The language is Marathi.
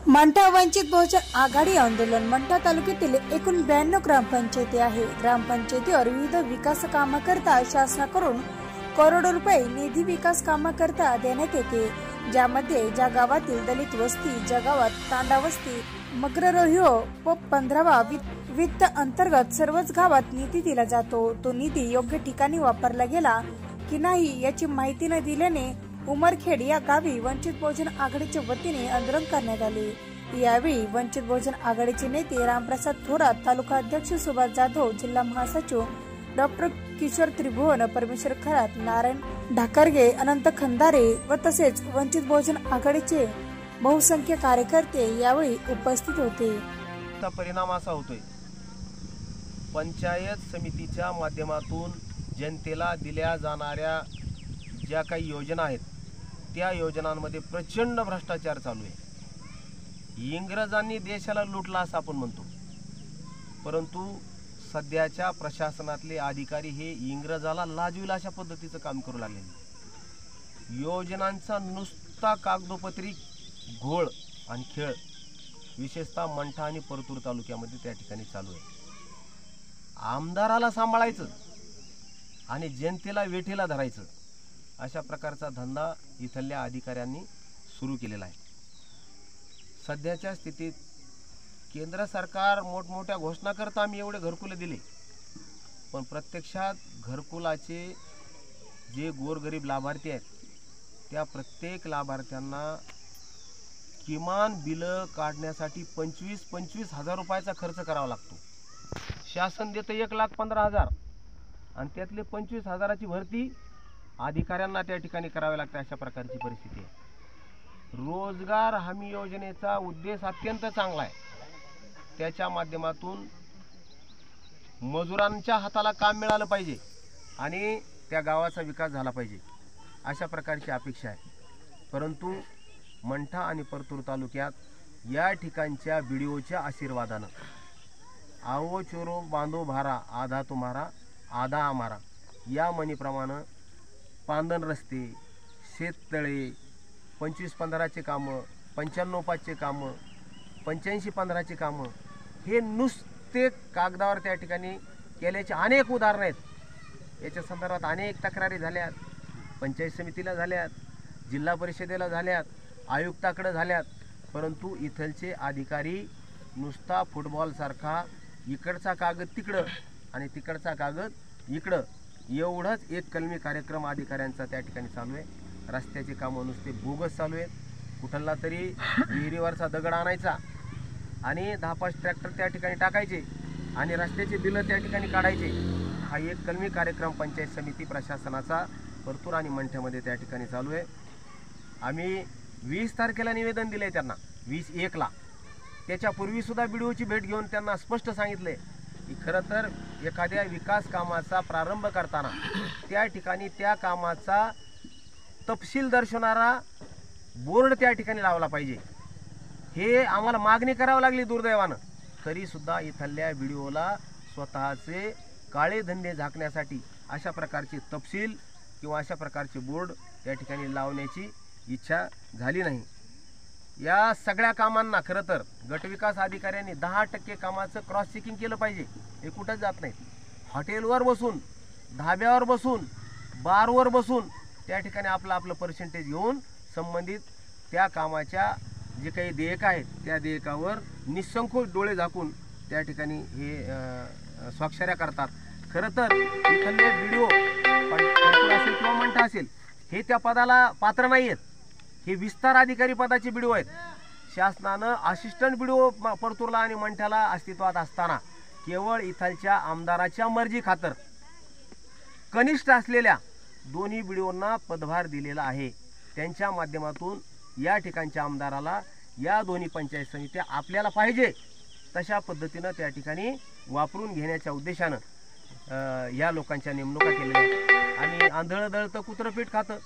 मंठा वंचित बहुजन आघाडी आंदोलन। मंठा तालुक्यातील एकूण 92 ग्रामपंचायती आहे। ग्रामपंचायतीवर विविध विकास कामाकरता शासनाकडून करोडो रुपये निधी विकास कामाकरता देण्यात येते, ज्यामध्ये ज्या गावातील दलित वस्ती, ज्या गावात तांडा वस्ती, मगररोहिओ व 15वा वित्त अंतर्गत सर्वच गावात निधी दिला जातो। तो निधी योग्य ठिकाणी वापरला गेला की नाही याची माहिती न दिल्याने उमरखेड या गावी वंचित बहुजन आघाडीच्या वतीने आंदोलन करण्यात आले। यावेळी वंचित बहुजन आघाडीचे नेते रामप्रसाद थोरात, तालुका अध्यक्ष सुभाष जाधव, जिल्हा महासचिव डॉक्टर किशोर त्रिभुवन, परमेश्वर खरात, नारायण ढाकरगे, अनंत खंदारे व तसेच वंचित बहुजन आघाडीचे बहुसंख्य कार्यकर्ते यावेळी उपस्थित होते। परिणाम असा होतोय, पंचायत समितीच्या माध्यमातून जनतेला दिल्या जाणाऱ्या ज्या काही योजना आहेत त्या योजनांमध्ये प्रचंड भ्रष्टाचार चालू आहे। इंग्रजांनी देशाला लुटला असं आपण म्हणतो, परंतु सध्याच्या प्रशासनातले अधिकारी हे इंग्रजाला लाजविल अशा पद्धतीचं काम करू लागले। योजनांचा नुसता कागदोपत्री घोळ आणि खेळ विशेषतः मंठा आणि परतूर तालुक्यामध्ये त्या ठिकाणी चालू आहे। आमदाराला सांभाळायचं आणि जनतेला वेठीला धरायचं अशा प्रकारचा धंदा इथल्या अधिकाऱ्यांनी सुरू केलेला आहे। सध्याच्या स्थितीत केंद्र सरकार मोठमोठ्या घोषणा करता आम्ही एवढे घरकुले दिले, पण प्रत्यक्षात घरकुलाचे जे गोरगरीब लाभार्थी आहेत त्या प्रत्येक लाभार्थ्यांना किमान बिल काढण्यासाठी 25-25 हजार रुपयाचा खर्च करावा लागतो। शासन देतं 1,15,000 आणि त्यातले 25 हजाराची भरती अधिकाऱ्यांना त्या ठिकाणी करावे लागते। अशा प्रकारची परिस्थिती आहे। रोजगार हमी योजनेचा उद्देश अत्यंत चांगला आहे, त्याच्या माध्यमातून मजुरांच्या हाताला काम मिळालं पाहिजे आणि त्या गावाचा विकास झाला पाहिजे अशा प्रकारची अपेक्षा आहे। परंतु मंठा आणि परतूर तालुक्यात या ठिकाणच्या बीडीओच्या आशीर्वादानं आओ चोरो बांधो भारा, आधा तुम्हारा आधा आम्हारा या म्हणीप्रमाणे पांदन रस्ते, शेततळे, 25-15चे कामं, 95-5चे कामं, 85-15चे कामं हे नुसते कागदावर त्या ठिकाणी केल्याचे अनेक उदाहरणं आहेत। याच्या संदर्भात अनेक तक्रारी झाल्यात, पंचायत समितीला झाल्यात, जिल्हा परिषदेला झाल्यात, आयुक्ताकडे झाल्यात, परंतु इथलचे अधिकारी नुसता फुटबॉलसारखा इकडचा कागद तिकडं आणि तिकडचा कागद इकडं एवढंच एक कलमी कार्यक्रम अधिकाऱ्यांचा त्या ठिकाणी चालू आहे। रस्त्याचे कामं नुसते बोगस चालू आहेत। कुठला तरी विहिरीवरचा दगड आणायचा आणि 10-5 ट्रॅक्टर त्या ठिकाणी टाकायचे आणि रस्त्याचे बिलं त्या ठिकाणी काढायचे। हा एक कलमी कार्यक्रम पंचायत समिती प्रशासनाचा परतूर आणि मंठ्यामध्ये त्या ठिकाणी चालू आहे। आम्ही 20 तारखेला निवेदन दिले त्यांना, 20/1ला। त्याच्यापूर्वीसुद्धा बीडीओची भेट घेऊन त्यांना स्पष्ट सांगितले की खरं तर एखाद्या विकास कामाचा प्रारंभ करताना त्या ठिकाणी त्या कामाचा तपशील दर्शवणारा बोर्ड त्या ठिकाणी लावला पाहिजे। हे आम्हाला मागणी करावी लागली दुर्दैवानं, तरीसुद्धा इथल्या बीडीओला स्वतःचे काळे धंदे झाकण्यासाठी अशा प्रकारचे तपशील किंवा अशा प्रकारचे बोर्ड त्या ठिकाणी लावण्याची इच्छा झाली नाही। या सगळ्या कामांना खरं तर गटविकास अधिकाऱ्यांनी 10% कामाचं क्रॉस चेकिंग केलं पाहिजे। हे कुठंच जात नाहीत। हॉटेलवर बसून, धाब्यावर बसून, बारवर बसून त्या ठिकाणी आपलं पर्सेंटेज घेऊन संबंधित त्या कामाच्या जे काही देयक आहेत त्या देयकावर निसंकोच डोळे झाकून त्या ठिकाणी हे स्वाक्षऱ्या करतात। खरं तर इथले बीडीओ असेल किंवा मंठा असेल हे त्या पदाला पात्र नाही आहेत। हे विस्तार अधिकारी पदाचे बीडीओ आहेत। शासनानं असिस्टंट बीडीओ परतूरला आणि मंठ्याला अस्तित्वात असताना केवळ इथलच्या आमदाराच्या मर्जी खातर कनिष्ठ असलेल्या दोन्ही बीडीओंना पदभार दिलेला आहे। त्यांच्या माध्यमातून या ठिकाणच्या आमदाराला या दोन्ही पंचायत समित्या आपल्याला पाहिजे तशा पद्धतीनं त्या ठिकाणी वापरून घेण्याच्या उद्देशानं या लोकांच्या नेमणुका केलेल्या आहेत। आणि आंधळं दळतं कुत्रं पीठ खातं